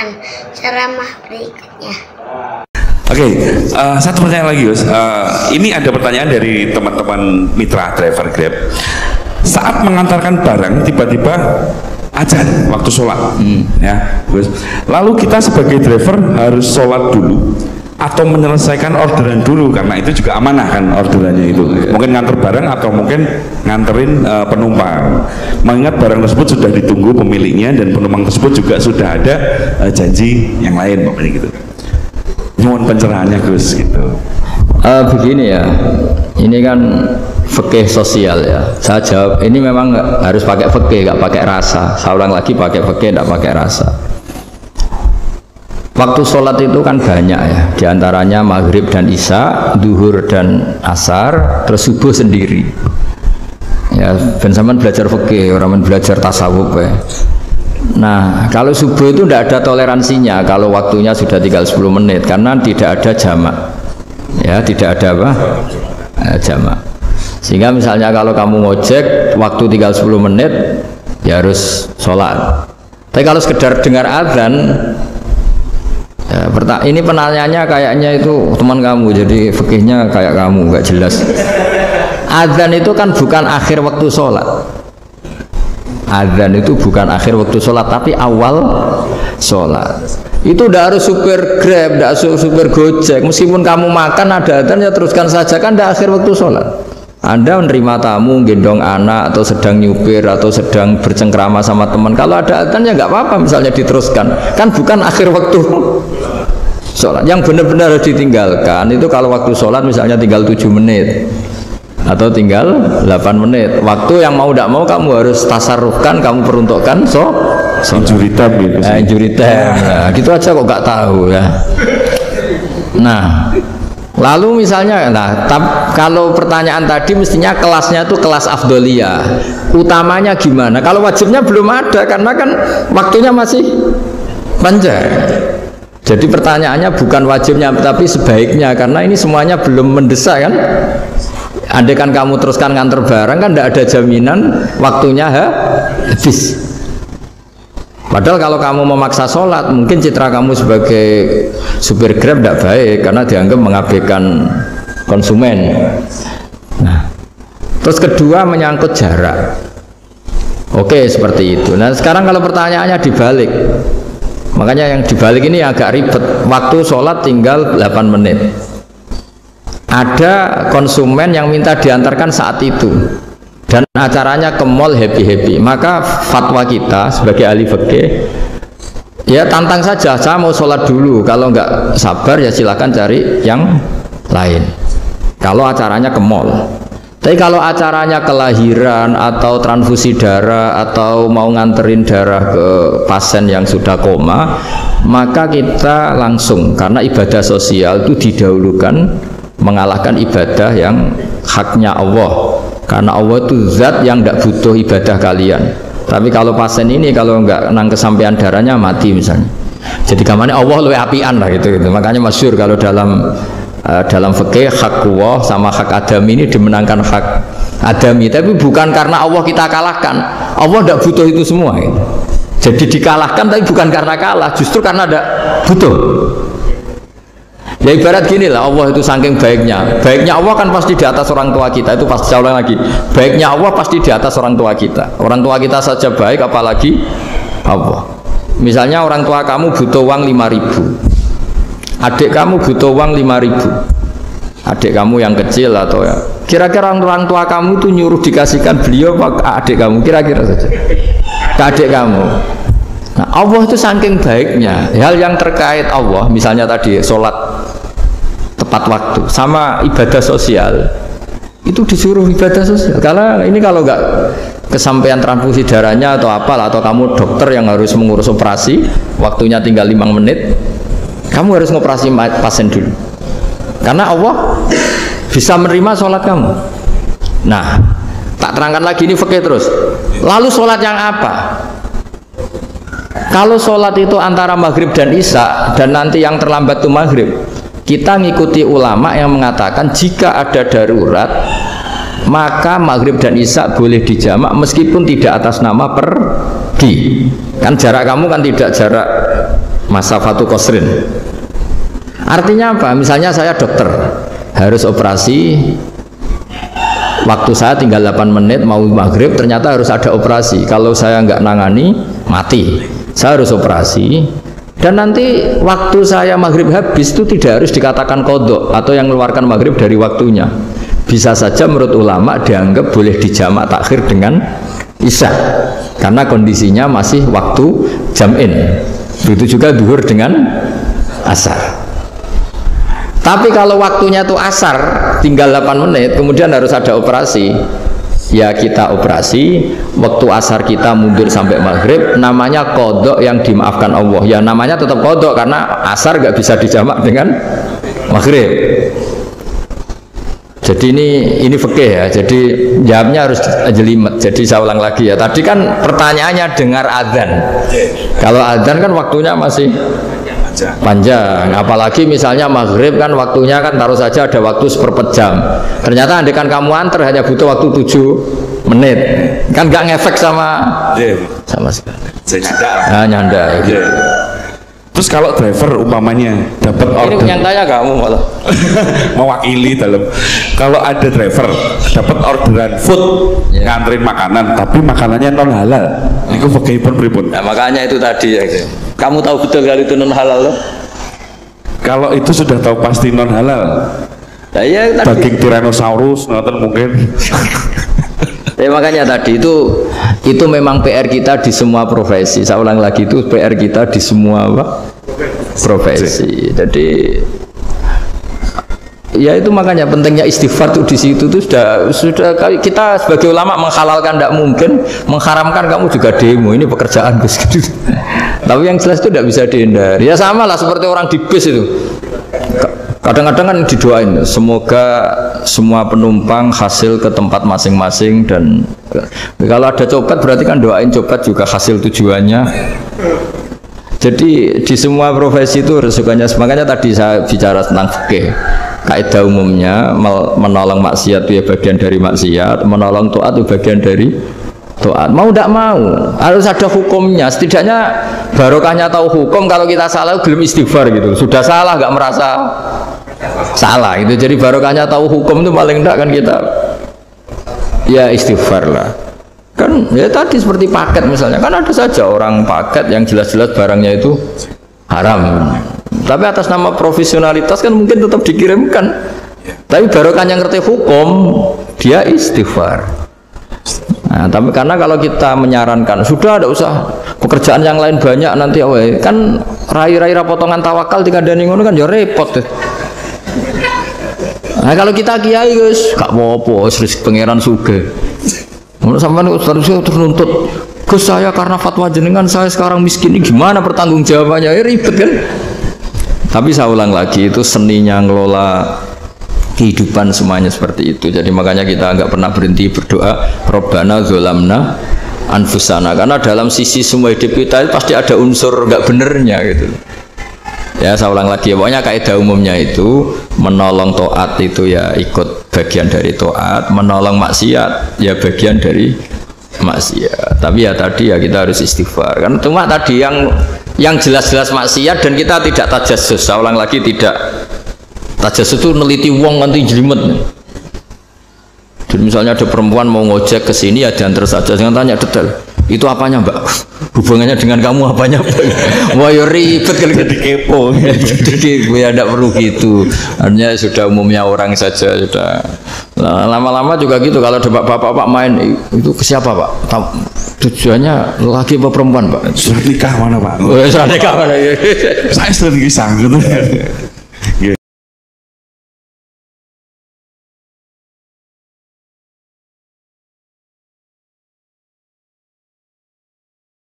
mendengarkan ceramah berikutnya. Oke, satu pertanyaan lagi, Gus. Ini ada pertanyaan dari teman-teman mitra driver Grab. Saat mengantarkan barang, tiba-tiba azan waktu sholat, ya, Gus. Lalu kita sebagai driver harus sholat dulu atau menyelesaikan orderan dulu, karena itu juga amanah kan orderannya itu. Mungkin nganter barang atau mungkin nganterin penumpang. Mengingat barang tersebut sudah ditunggu pemiliknya dan penumpang tersebut juga sudah ada janji yang lain, pokoknya gitu. Mohon pencerahannya, Gus, gitu. Begini ya, ini kan fikih sosial ya. Saya jawab, ini memang harus pakai fikih, nggak pakai rasa. Saya ulang lagi, pakai fikih, nggak pakai rasa. Waktu sholat itu kan banyak ya, diantaranya maghrib dan isya, duhur dan asar, terus subuh sendiri. Ya, ben sampean belajar fikih, orang belajar tasawuf ya. Nah, kalau subuh itu tidak ada toleransinya kalau waktunya sudah tinggal 10 menit, karena tidak ada jamak. Ya, tidak ada apa? Jamak. Sehingga misalnya kalau kamu ngojek, waktu tinggal 10 menit, ya harus sholat. Tapi kalau sekedar dengar azan, ya, ini penanyanya kayaknya itu teman kamu, jadi fikihnya kayak kamu, nggak jelas. Azan itu kan bukan akhir waktu sholat. Azan itu bukan akhir waktu sholat, tapi awal sholat. Itu tidak harus supir Grab, tidak harus supir Gojek. Meskipun kamu makan ada azan, ya teruskan saja, kan tidak akhir waktu sholat. Anda menerima tamu, gendong anak, atau sedang nyupir, atau sedang bercengkrama sama teman. Kalau ada azan ya nggak apa-apa, misalnya diteruskan. Kan bukan akhir waktu sholat. Yang benar-benar harus ditinggalkan itu kalau waktu sholat misalnya tinggal 7 menit. Atau tinggal 8 menit. Waktu yang mau tidak mau kamu harus tasarrufkan, kamu peruntukkan injury time gitu. Injury time. Nah, gitu aja kok nggak tahu ya. Nah, lalu misalnya, kalau pertanyaan tadi mestinya kelasnya itu kelas afdoliyah. Utamanya gimana? Kalau wajibnya belum ada, karena kan waktunya masih panjang. Jadi pertanyaannya bukan wajibnya, tapi sebaiknya, karena ini semuanya belum mendesak kan. Andai kan kamu teruskan nganter barang, kan tidak ada jaminan waktunya habis. Padahal kalau kamu memaksa sholat, mungkin citra kamu sebagai supir Grab tidak baik, karena dianggap mengabaikan konsumen. Nah, terus kedua menyangkut jarak. Oke, seperti itu. Nah, sekarang kalau pertanyaannya dibalik, makanya yang dibalik ini agak ribet. Waktu sholat tinggal 8 menit. Ada konsumen yang minta diantarkan saat itu, dan acaranya ke mall happy-happy. Maka fatwa kita sebagai ahli fikih, ya tantang saja, saya mau sholat dulu. Kalau nggak sabar ya silakan cari yang lain. Kalau acaranya ke mall. Tapi kalau acaranya kelahiran atau transfusi darah atau mau nganterin darah ke pasien yang sudah koma, maka kita langsung, karena ibadah sosial itu didahulukan, mengalahkan ibadah yang haknya Allah, karena Allah itu zat yang tidak butuh ibadah kalian. Tapi kalau pasien ini kalau nggak nang kesampaian darahnya mati misalnya, jadi kamarnya Allah lebih apian lah gitu. Makanya masyhur kalau dalam fikih hak Allah sama hak adami ini dimenangkan hak adami, tapi bukan karena Allah kita kalahkan. Allah tidak butuh itu semua gitu. Jadi dikalahkan tapi bukan karena kalah, justru karena tidak butuh. Ya ibarat gini lah, Allah itu saking baiknya. Baiknya Allah kan pasti di atas orang tua kita. Itu pasti, saya ulang lagi, baiknya Allah pasti di atas orang tua kita. Orang tua kita saja baik, apalagi Allah. Misalnya orang tua kamu butuh uang 5.000, adik kamu butuh uang 5.000, adik kamu yang kecil atau ya, kira-kira orang tua kamu tuh nyuruh dikasihkan beliau apa adik kamu, kira-kira saja ke adik kamu. Nah, Allah itu saking baiknya, hal yang terkait Allah, misalnya tadi sholat tepat waktu sama ibadah sosial, itu disuruh ibadah sosial. Karena ini kalau nggak kesampaian transfusi darahnya atau apalah, atau kamu dokter yang harus mengurus operasi, waktunya tinggal 5 menit, kamu harus ngoperasi pasien dulu, karena Allah bisa menerima sholat kamu. Nah, tak terangkan lagi, ini fikih terus. Lalu sholat yang apa? Kalau sholat itu antara maghrib dan isya, dan nanti yang terlambat itu maghrib, kita ngikuti ulama yang mengatakan jika ada darurat, maka maghrib dan isya boleh dijamak meskipun tidak atas nama pergi. Kan jarak kamu kan tidak jarak masafatu qasrin. Artinya apa? Misalnya saya dokter, harus operasi, waktu saya tinggal 8 menit mau maghrib, ternyata harus ada operasi. Kalau saya nggak nangani, mati. Saya harus operasi, dan nanti waktu saya maghrib habis itu tidak harus dikatakan qadha atau yang mengeluarkan maghrib dari waktunya. Bisa saja menurut ulama dianggap boleh dijamak takhir dengan isya, karena kondisinya masih waktu jam'in. Begitu juga duhur dengan asar. Tapi kalau waktunya itu asar, tinggal 8 menit, kemudian harus ada operasi, ya kita operasi, waktu asar kita mundur sampai maghrib, namanya qadha yang dimaafkan Allah. Ya namanya tetap qadha karena asar nggak bisa dijamak dengan maghrib. Jadi ini fikih ya, jadi jawabnya harus jelimet. Jadi saya ulang lagi ya, tadi kan pertanyaannya dengar adzan. Kalau adzan kan waktunya masih panjang, apalagi misalnya maghrib kan waktunya kan taruh saja ada waktu seperempat jam. Ternyata andekan kamu antar hanya butuh waktu 7 menit, kan nggak ngefek sama sekali. Saya nyanda. Gitu. Terus kalau driver umpamanya dapat order, ini yang tanya kamu malah mewakili dalam, kalau ada driver dapat orderan food, nganterin makanan, tapi makanannya non halal, itu fakihipun pripun? Nah, makanya itu tadi ya. Kamu tahu betul kalau itu non halal loh? Kalau itu sudah tahu pasti non halal. Nah, ya, tadi. Daging Tyrannosaurus, nonton mungkin. Ya makanya tadi itu memang PR kita di semua profesi. Saya ulang lagi, itu PR kita di semua profesi. Jadi ya itu makanya pentingnya istighfar tuh di situ tuh sudah kita sebagai ulama menghalalkan tidak mungkin, mengharamkan kamu juga demo, ini pekerjaan Gus. Tapi yang jelas itu tidak bisa dihindari. Ya sama lah seperti orang di bis itu. Kadang-kadang kan didoain semoga semua penumpang hasil ke tempat masing-masing, dan kalau ada copet berarti kan doain copet juga hasil tujuannya. Jadi di semua profesi itu resikonya. Makanya tadi saya bicara tentang fikih. Kaidah umumnya menolong maksiat itu ya bagian dari maksiat, menolong taat itu bagian dari taat. Mau tidak mau harus ada hukumnya. Setidaknya barokahnya tahu hukum. Kalau kita salah belum istighfar gitu, sudah salah nggak merasa salah itu. Jadi barokahnya tahu hukum itu paling tidak kan kita ya istighfar lah. Kan ya tadi seperti paket misalnya, kan ada saja orang paket yang jelas-jelas barangnya itu haram, tapi atas nama profesionalitas kan mungkin tetap dikirimkan. Tapi barokahnya ngerti hukum dia istighfar. Nah, tapi karena kalau kita menyarankan sudah ada usah pekerjaan yang lain banyak nanti kan rai-rai potongan tawakal dikandani ngono kan ya repot deh. Nah kalau kita kiai guys gak apa-apa, serius pangeran sugih. Menurut sampean harusnya ternuntut Gus, saya karena fatwa jenengan saya sekarang miskin, ini gimana pertanggung jawabannya? Ya ribet kan. Tapi saya ulang lagi, itu seninya ngelola kehidupan semuanya seperti itu. Jadi makanya kita nggak pernah berhenti berdoa Rabbana dzolamna anfusana, karena dalam sisi semua hidup kita pasti ada unsur nggak benernya gitu. Ya saya ulang lagi, pokoknya kaidah umumnya itu menolong taat itu ya ikut bagian dari taat, menolong maksiat ya bagian dari maksiat. Tapi ya tadi ya kita harus istighfar kan. Cuma tadi yang jelas-jelas maksiat dan kita tidak tajassus. Saya ulang lagi, tidak tajassus itu neliti wong nanti jelimet. Jadi misalnya ada perempuan mau ngojek ke sini ya diantar saja, jangan tanya detail. Itu apanya mbak? Hubungannya dengan kamu apanya mbak? Wah ya ribet kalau jadi kepo. Jadi gue tidak perlu gitu. Artinya sudah umumnya orang saja sudah. Nah, lama-lama juga gitu. Kalau ada bapak-bapak main itu ke siapa pak? Tujuannya laki apa perempuan pak? Surat nikah mana pak? Surat nikah mana? Saya sudah nikah gitu.